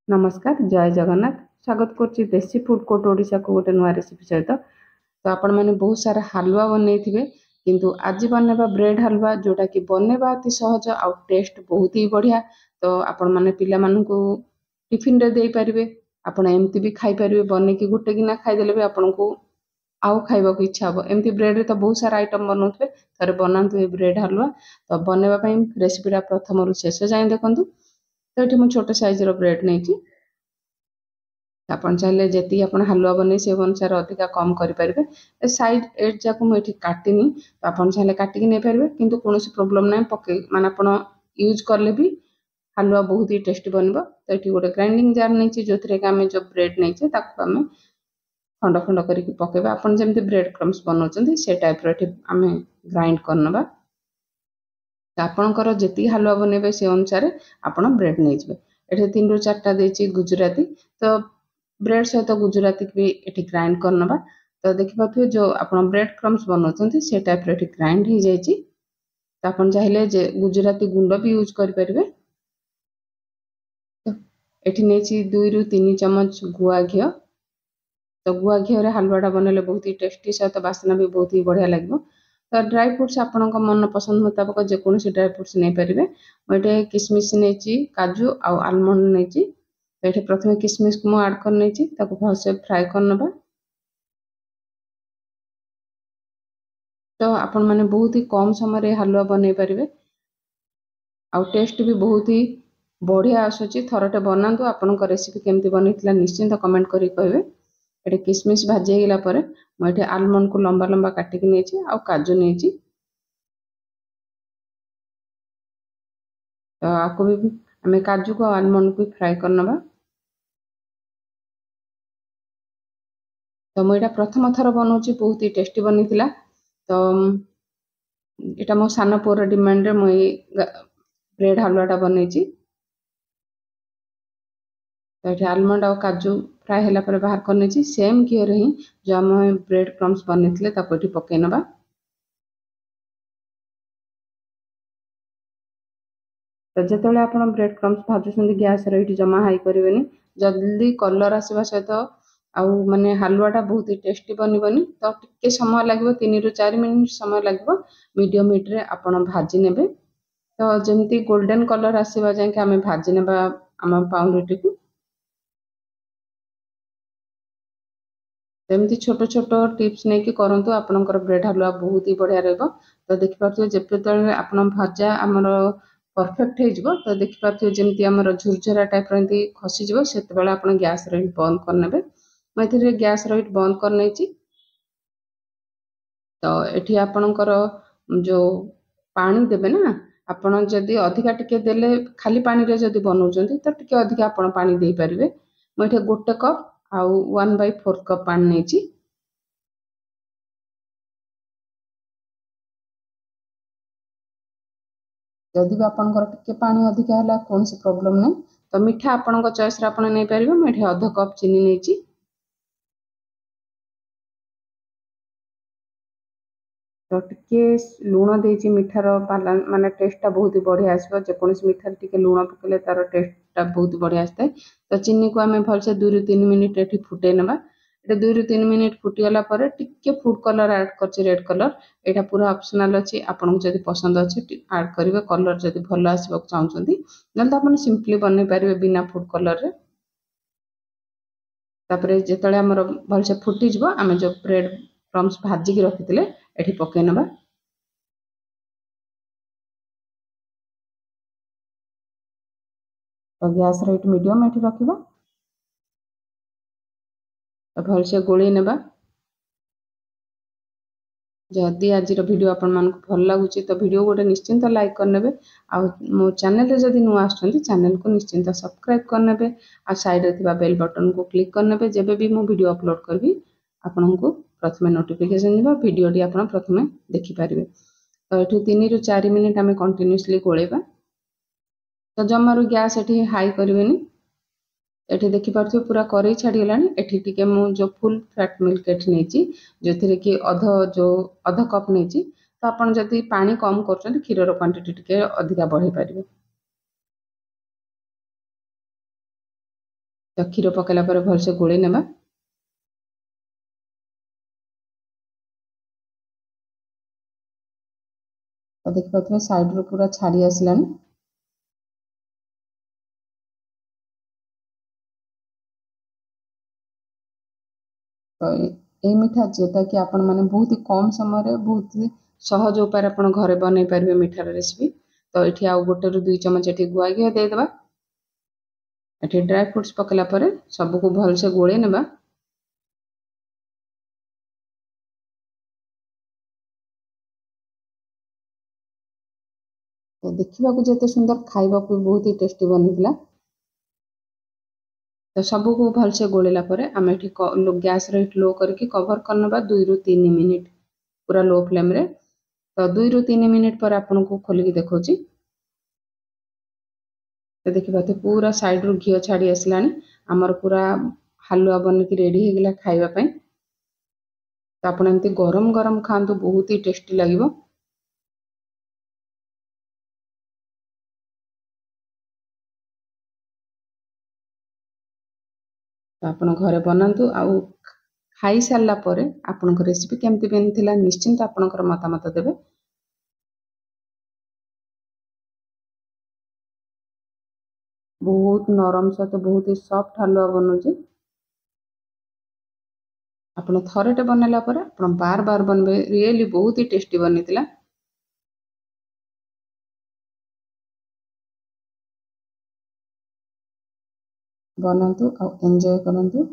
नमस्कार जय जगन्नाथ स्वागत करछि देसी फूड कोर्ट ओडिशा को गोटे नुआ रेसिपी सहित। तो आपण मैंने बहुत सारा हलवा बनई किंतु आज बनवा ब्रेड हलवा जोटा कि बनवा अति सहज आउ टेस्ट बहुत ही बढ़िया। तो आपण मैंने पिला मानकु टिफिन रे देई परिबे, आपण एमती भी खाई परिबे, बने कि गुटे गिना खाईदेले भी आपनको आउ खाइबा को इच्छा हो। एमती ब्रेड रे तो बहुत सारा आइटम बनाउथबे, थरे बनांतु ए ब्रेड हलवा। तो बनवा पई रेसिपीटा प्रथम रु शेष जाय देखंतु। तो एठी मु छोटे साइज रो ब्रेड नेछि, आपण चाहिले जेती आपण हलवा बने से अनुसार अधिका कम करि परिबे। ए साइड एज जाको मु एठी काटिनी, तो आपण चाहिले काटि कि नै परिबे, किंतु कोनोसी प्रॉब्लम नै पके माने आपण यूज करले भी हलवा बहुत ही टेस्टी बनबो। तो एठी गोटे ग्राइंडिंग जार नेछि जोथरे कि आमे जो ब्रेड नेछि ताको आमे खंड खंड करी पकेबा। आपण जेमति ब्रेड क्रम्स बनौचंदी से टाइप रो एठी आमे ग्राइंड करनबा। तो आपणकर जेती हलवा बनेबे से अनुसार आपण ब्रेड नै जबे। एठी 3 रु 4 टा देछि गुजराती, तो ब्रेड सहित गुजराती भी एठी ग्राइंड करनबा। तो देखि पाथु जो आपण ब्रेड क्रम्स बनौचंदी से टाइप रो एठी ग्राइंड हो जायछि। तो आपण चाहिले जे गुजराती गुंड भी यूज करि परिबे। तो एठी नेछि 2 रु 3 चम्मच गुआ घियो। तो गुआ घियो रे हलवाटा बनेले बहुत ही टेस्टी सहित बासना भी बहुत ही बढ़िया लागबो। तो ड्राई फ्रूट्स आपणक मन पसंद मुताबिक जेकोसी ड्राई फ्रूट्स नहीं पारे। मुझे किसमिश नहीं, काजू आउ आलमंड नहीं। तो ये प्रथम किसमिश को ऐड कर नहीं भलसे फ्राए करनबा। तो आपण मैंने बहुत ही कम समय हलवा बनई पारे, आउ टेस्ट भी बहुत ही बढ़िया आसूची। थरटे बनातु, आपण रेसिपी केमती बनी निश्चिंत कमेंट करी कहबे। ये किसमिश भाजी होगा पर मुझे आलमंड को लंबा लंबा काटिक नहीं आउ काजू नहीं। तो आपको भी आम काजू को आलमंड को फ्राए करनबा। तो मुझे प्रथम थर बनाऊँ, बहुत ही टेस्टी बनी थिला। तो यहाँ मो सान पुअर डिमांड रे मुई ब्रेड हलवाटा बनई। तो ये आलमंड और काजू फ्राए होला पर बाहर करने सेम घी रे ही जो आम ब्रेड क्रम्स बनी ये पकई नबा। तो जिते आप ब्रेड क्रम्स भाजुं गैस ये जमा हाई करें, जल्दी कलर आसवा सहित आउ माने हलवाटा बहुत ही टेस्टी बनबनी। तो टिके समय लगे 3 रु 4 मिनिट समय लगे मीडियम हीट रे आपण भाजी नेबे। तो जमती गोल्डन कलर आसवा जाए आम भाजी नेबा आम पाउंडुटी को। एमती छोट छोट टिप्स नहीं कि करंतु, आपनकर ब्रेड हलवा बहुत ही बढ़िया रहबो। तो देखि पारथु जेतेबेले आपण भजा हमर परफेक्ट हो जिवो, तो देखि पारथु जेमती हमर झुरझुरा टाइप रंती खसी जिवो, सेतेबेले आपण गैस रे बंद करनेबे। मैं इथे गैस रे बंद कर नेछि। तो एठी आपणकर जो पानी देबे ना, आपण जदि अधिका टिके देले खाली पानी रे जदि बनौचंती तो टिके अधिका आपण पानी दे परिबे। मैं इथे 1 कप आउ 1/4 कप पानी नेछि। जदि भी आपणकर टिके पानी अधिका होला कौन सी प्रॉब्लम नहीं। तो मीठा आपणक चॉइस रे आपण नै परिबे। मैं इथे 1/2 कप चीनी नेछि। तो टिके लूण देछि, मीठार बालांस माने टेस्टा बहुत ही बढ़िया आसबो। जेकोसी मीठार टिके लूण पकेले तार टेस्टा बहुत बढ़िया आसता है। तो चीनी को आम भलसे 2 रु 3 मिनिट एठी फुटे नबा। ये 2 रु 3 मिनिट फुटीगला पर टिके फूड कलर ऐड करछि, रेड कलर। एटा पूरा ऑप्शनल अछि, आपन जदि पसंद अछि ऐड करिवे। कलर जदि भलो आसबो चाहउछंती नल तो आपन सिंपली बनै परिवे बिना फूड कलर रे। तापरे जेतळे हमर भलसे फुटी जिवो, आमे जो ब्रेड क्रम्स भाजी की रखिथिले एठी पकै नबा। तो गैस रेट मीडियम एठी रखिबा। तो भलसे गोली नेबा। जदि आज वीडियो आपण मानक भल लगुच तो वीडियो गोटे निश्चिंत लाइक करने। आ मो चैनल जदि नुआ आछंती चैनल को निश्चिंत सब्सक्राइब करने। आ साइड रे बेल बटन को क्लिक करने, जेबे भी मो वीडियो अपलोड करबी आपन को प्रथमे नोटिफिकेशन जीवा, वीडियो टी आपण प्रथमे देखि पारिबे। तो एठी 3 रु 4 मिनिट आमे कंटीन्यूअसली गोलेबा। तो जमारू गैस एठी हाई करबेनी। एठी देखि पारथु पूरा करेई छाड़ी गलानी। एठी टिके मु जो फुल फैट मिल्क एठी नेची, जोथिरे कि अध कप नेची। तो आपण जदि पानी कम करछन क्षीर रो क्वांटिटी टिके अधिका बढ़े पारिबे। तो क्षीर पकेला पर भलसे गोले नेबा। तो देखिए साइड रू पूरा छाड़ी आसलानी। तो ये मिठा जोटा कि आपण मैंने बहुत ही कम समय बहुत ही सहज उपाय आप घरे बनई पारे मिठार रेसिपी। तो ये आउ गोटे रू 2 चमच ये गुआ घी देदेबा। ये ड्राई फ्रुट्स पकेला पर सबको भलसे गोले नेबा। तो देखा जिते सुंदर खावा बहुत ही टेस्टी बनी। तो सबको भलसे गोलेला पर आम ये गैस हिट लो करके कवर करनबा 2 ରୁ 3 मिनिट पूरा लो फ्लेम रे। तो 2 ରୁ 3 मिनिट पर आपन को खोलिक देखौची। तो देखिए पूरा साइड रू घी छाड़ी आसलानी। आमर पूरा हलुआ बनिक रेडी हो गला खाइबा पई। तो आपण एमती गरम गरम खातु बहुत ही टेस्टी लगिवो। तो आपण घरे बनातु आउ खाई सारला परे आपनकर रेसिपी केमती बनिथिला निश्चिंत आपनकर मतामत देबे। बहुत नरम सहित बहुत ही सॉफ्ट हलुआ बनुची। आपण थरेटे बनैला पर आपण बार बार बनबे रियली बहुत ही टेस्टी बनिथिला। बनातु और एंजॉय करंतु।